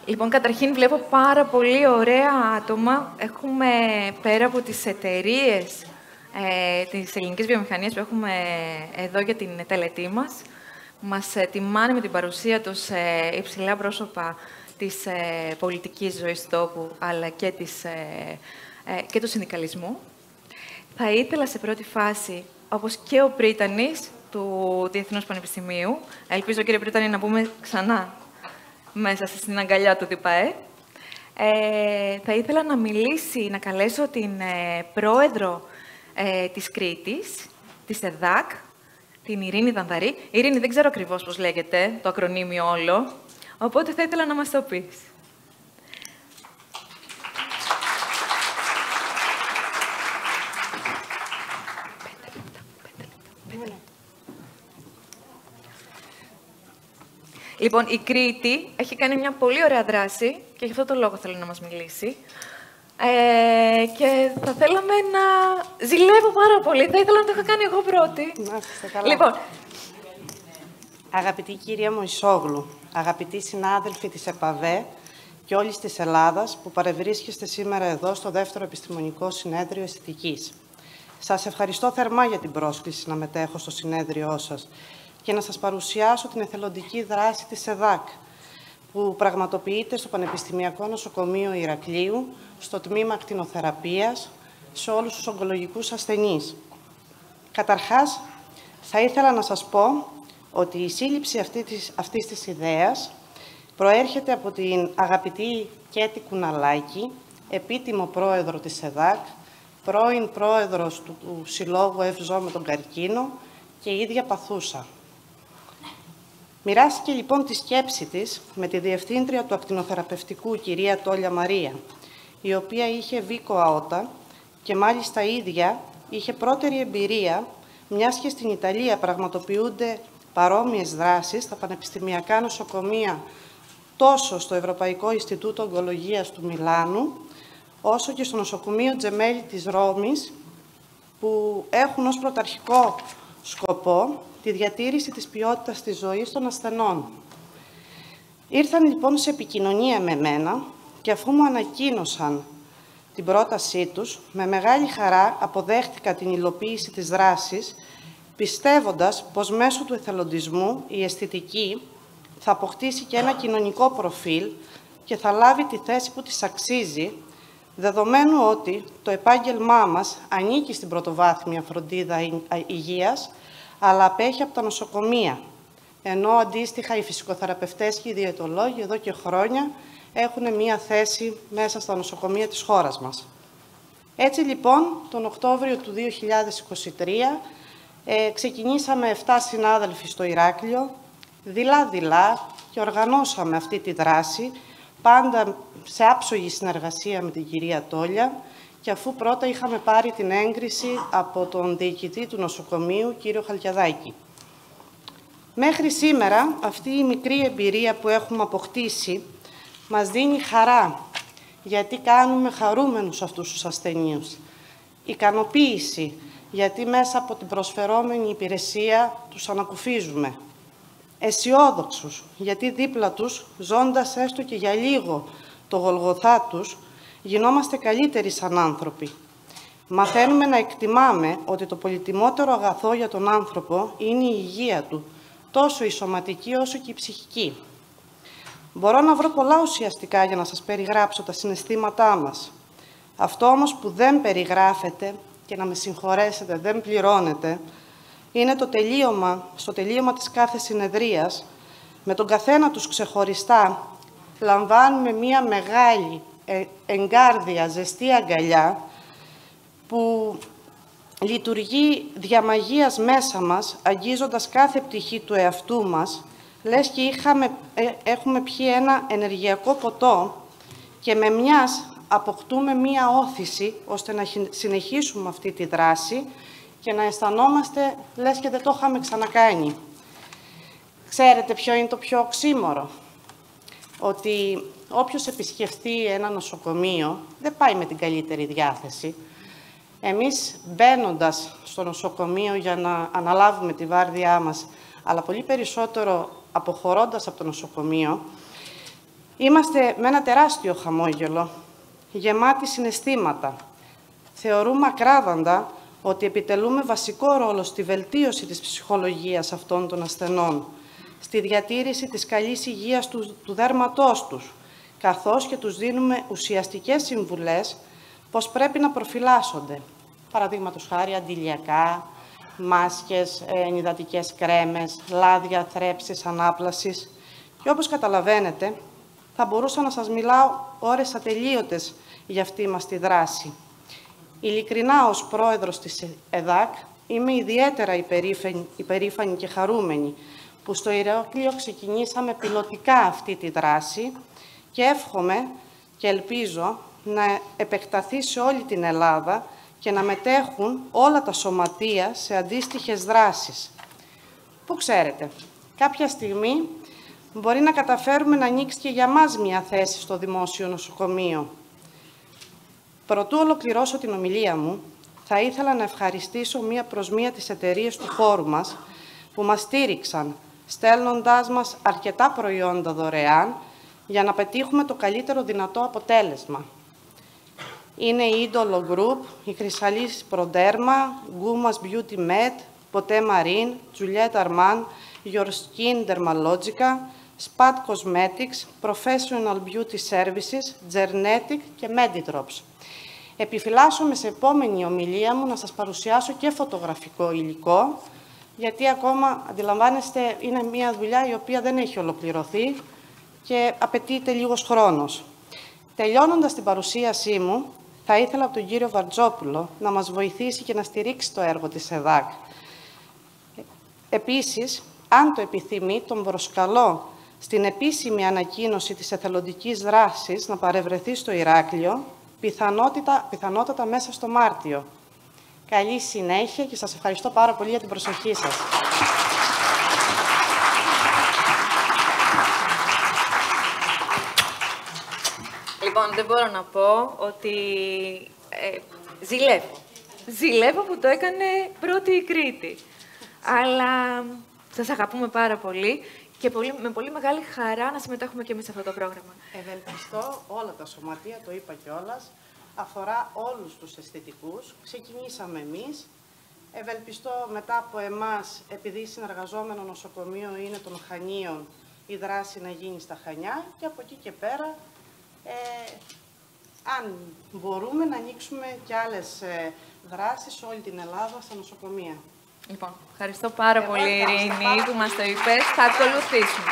Λοιπόν, καταρχήν βλέπω πάρα πολύ ωραία άτομα. Έχουμε, πέρα από τις εταιρείες της ελληνικής βιομηχανίας που έχουμε εδώ για την τελετή μας τιμάνε με την παρουσία τους υψηλά πρόσωπα της πολιτικής ζωής του τόπου, αλλά και του συνδικαλισμού. Θα ήθελα σε πρώτη φάση, όπως και ο πρίτανης του Διεθνούς Πανεπιστημίου, ελπίζω, κύριε Πρίτανη, να πούμε ξανά μέσα στην αγκαλιά του ΔΙΠΑΕ, θα ήθελα να καλέσω την πρόεδρο της Κρήτης, της ΕΔΑΚ, την Ειρήνη Δανδαρή. Ειρήνη, δεν ξέρω ακριβώς πώς λέγεται το ακρονίμιο όλο, οπότε θα ήθελα να μας το πεις. Λοιπόν, η Κρήτη έχει κάνει μια πολύ ωραία δράση και γι' αυτό το λόγο θέλω να μας μιλήσει. Και θα θέλαμε να... Ζηλεύω πάρα πολύ. Θα ήθελα να το είχα κάνει εγώ πρώτη. Να είστε καλά. Λοιπόν. Αγαπητή κυρία Μωυσόγλου, αγαπητοί συνάδελφοι της ΕΠΑΒΕ και όλης της Ελλάδας που παρευρίσκεστε σήμερα εδώ στο δεύτερο επιστημονικό συνέδριο αισθητικής. Σας ευχαριστώ θερμά για την πρόσκληση να μετέχω στο συνέδριό σας και να σας παρουσιάσω την εθελοντική δράση της ΕΔΑΚ, που πραγματοποιείται στο Πανεπιστημιακό Νοσοκομείο Ηρακλείου, στο τμήμα ακτινοθεραπείας, σε όλους τους ογκολογικούς ασθενείς. Καταρχάς, θα ήθελα να σας πω ότι η σύλληψη αυτής της ιδέας προέρχεται από την αγαπητή Κέτη Κουναλάκη, επίτιμο πρόεδρο της ΕΔΑΚ, πρώην πρόεδρος του Συλλόγου Ευζώ με τον Καρκίνο και η ίδια παθούσα. Μοιράστηκε λοιπόν τη σκέψη της με τη διευθύντρια του ακτινοθεραπευτικού, κυρία Τόλια Μαρία, η οποία είχε βίκο αότα και μάλιστα ίδια είχε πρώτερη εμπειρία, μιας και στην Ιταλία πραγματοποιούνται παρόμοιες δράσεις στα πανεπιστημιακά νοσοκομεία τόσο στο Ευρωπαϊκό Ινστιτούτο Ογκολογίας του Μιλάνου, όσο και στο νοσοκομείο Τζεμέλη της Ρώμης, που έχουν ως πρωταρχικό σκοπό τη διατήρηση της ποιότητας της ζωής των ασθενών. Ήρθαν λοιπόν σε επικοινωνία με μένα και αφού μου ανακοίνωσαν την πρότασή τους, με μεγάλη χαρά αποδέχτηκα την υλοποίηση της δράσης, πιστεύοντας πως μέσω του εθελοντισμού η αισθητική θα αποκτήσει και ένα κοινωνικό προφίλ και θα λάβει τη θέση που της αξίζει, δεδομένου ότι το επάγγελμά μας ανήκει στην πρωτοβάθμια φροντίδα υγείας, αλλά απέχει από τα νοσοκομεία, ενώ αντίστοιχα οι φυσικοθεραπευτές και οι διαιτολόγοι εδώ και χρόνια έχουν μία θέση μέσα στα νοσοκομεία της χώρας μας. Έτσι λοιπόν, τον Οκτώβριο του 2023 ξεκινήσαμε 7 συνάδελφοι στο Ηράκλειο, δειλά-δειλά, και οργανώσαμε αυτή τη δράση, πάντα σε άψογη συνεργασία με την κυρία Τόλια, και αφού πρώτα είχαμε πάρει την έγκριση από τον διοικητή του νοσοκομείου, κύριο Χαλκιαδάκη. Μέχρι σήμερα, αυτή η μικρή εμπειρία που έχουμε αποκτήσει μας δίνει χαρά, γιατί κάνουμε χαρούμενους αυτούς τους ασθενείς. Ικανοποίηση, γιατί μέσα από την προσφερόμενη υπηρεσία τους ανακουφίζουμε. Αισιόδοξους, γιατί δίπλα τους, ζώντας έστω και για λίγο το Γολγοθά τους, γινόμαστε καλύτεροι σαν άνθρωποι. Μαθαίνουμε να εκτιμάμε ότι το πολυτιμότερο αγαθό για τον άνθρωπο είναι η υγεία του, τόσο η σωματική όσο και η ψυχική. Μπορώ να βρω πολλά ουσιαστικά για να σας περιγράψω τα συναισθήματά μας. Αυτό όμως που δεν περιγράφεται, και να με συγχωρέσετε, δεν πληρώνεται, είναι στο τελείωμα της κάθε συνεδρίας, με τον καθένα τους ξεχωριστά, λαμβάνουμε μία μεγάλη, εγκάρδια, ζεστή αγκαλιά, που λειτουργεί διαμαγείας μέσα μας, αγγίζοντας κάθε πτυχή του εαυτού μας, λες και έχουμε πιει ένα ενεργειακό ποτό και με μιας αποκτούμε μία όθηση, ώστε να συνεχίσουμε αυτή τη δράση και να αισθανόμαστε λες και δεν το είχαμε ξανακάνει. Ξέρετε ποιο είναι το πιο οξύμορο? Ότι όποιος επισκεφτεί ένα νοσοκομείο δεν πάει με την καλύτερη διάθεση. Εμείς μπαίνοντας στο νοσοκομείο για να αναλάβουμε τη βάρδιά μας, αλλά πολύ περισσότερο αποχωρώντας από το νοσοκομείο, Είμαστε με ένα τεράστιο χαμόγελο, γεμάτοι συναισθήματα. Θεωρούμε ακράδαντα ότι επιτελούμε βασικό ρόλο στη βελτίωση της ψυχολογίας αυτών των ασθενών, στη διατήρηση της καλής υγείας του δέρματός τους, καθώς και τους δίνουμε ουσιαστικές συμβουλές πώς πρέπει να προφυλάσσονται. Παραδείγματος χάρη αντιλιακά, μάσκες, ενυδατικές κρέμες, λάδια, θρέψης, ανάπλασης. Και όπως καταλαβαίνετε, θα μπορούσα να σας μιλάω ώρες ατελείωτες για αυτή μας τη δράση. Ειλικρινά, ως πρόεδρος της ΕΔΑΚ, είμαι ιδιαίτερα υπερήφανη και χαρούμενη που στο Ηράκλειο ξεκινήσαμε πιλωτικά αυτή τη δράση και εύχομαι και ελπίζω να επεκταθεί σε όλη την Ελλάδα και να μετέχουν όλα τα σωματεία σε αντίστοιχες δράσεις. Που ξέρετε, κάποια στιγμή μπορεί να καταφέρουμε να ανοίξει και για μας μια θέση στο δημόσιο νοσοκομείο. Προτού ολοκληρώσω την ομιλία μου, θα ήθελα να ευχαριστήσω μία προς μία τις εταιρείες του χώρου μας που μας στήριξαν, στέλνοντάς μας αρκετά προϊόντα δωρεάν για να πετύχουμε το καλύτερο δυνατό αποτέλεσμα. Είναι η Idolo Group, η Chrysalis Proderma, Gumas Beauty Med, Poté Marine, Juliette Armand, Your Skin Dermalogica, Spat Cosmetics, Professional Beauty Services, Gernetic και Medidrops. Επιφυλάσσομαι σε επόμενη ομιλία μου να σας παρουσιάσω και φωτογραφικό υλικό, γιατί ακόμα, αντιλαμβάνεστε, είναι μια δουλειά η οποία δεν έχει ολοκληρωθεί και απαιτείται λίγος χρόνος. Τελειώνοντας την παρουσίασή μου, θα ήθελα από τον κύριο Βαρτζόπουλο να μας βοηθήσει και να στηρίξει το έργο της ΕΔΑΚ. Επίσης, αν το επιθυμεί, τον προσκαλώ στην επίσημη ανακοίνωση της εθελοντικής δράσης να παρευρεθεί στο Ηράκλειο, πιθανότατα μέσα στο Μάρτιο. Καλή συνέχεια και σας ευχαριστώ πάρα πολύ για την προσοχή σας. Λοιπόν, δεν μπορώ να πω ότι ζηλεύω. Ζηλεύω που το έκανε πρώτη η Κρήτη. Αλλά σας αγαπούμε πάρα πολύ και με πολύ μεγάλη χαρά να συμμετέχουμε και εμείς σε αυτό το πρόγραμμα. Ευελπιστώ όλα τα σωματεία, το είπα κιόλας, αφορά όλους τους αισθητικούς. Ξεκινήσαμε εμείς. Ευελπιστώ μετά από εμάς, επειδή συνεργαζόμενο νοσοκομείο είναι των Χανίων, η δράση να γίνει στα Χανιά και από εκεί και πέρα, αν μπορούμε, να ανοίξουμε και άλλες δράσεις σε όλη την Ελλάδα στα νοσοκομεία. Λοιπόν, ευχαριστώ πάρα πολύ, Ειρήνη, που μας το είπες. Θα ακολουθήσουμε.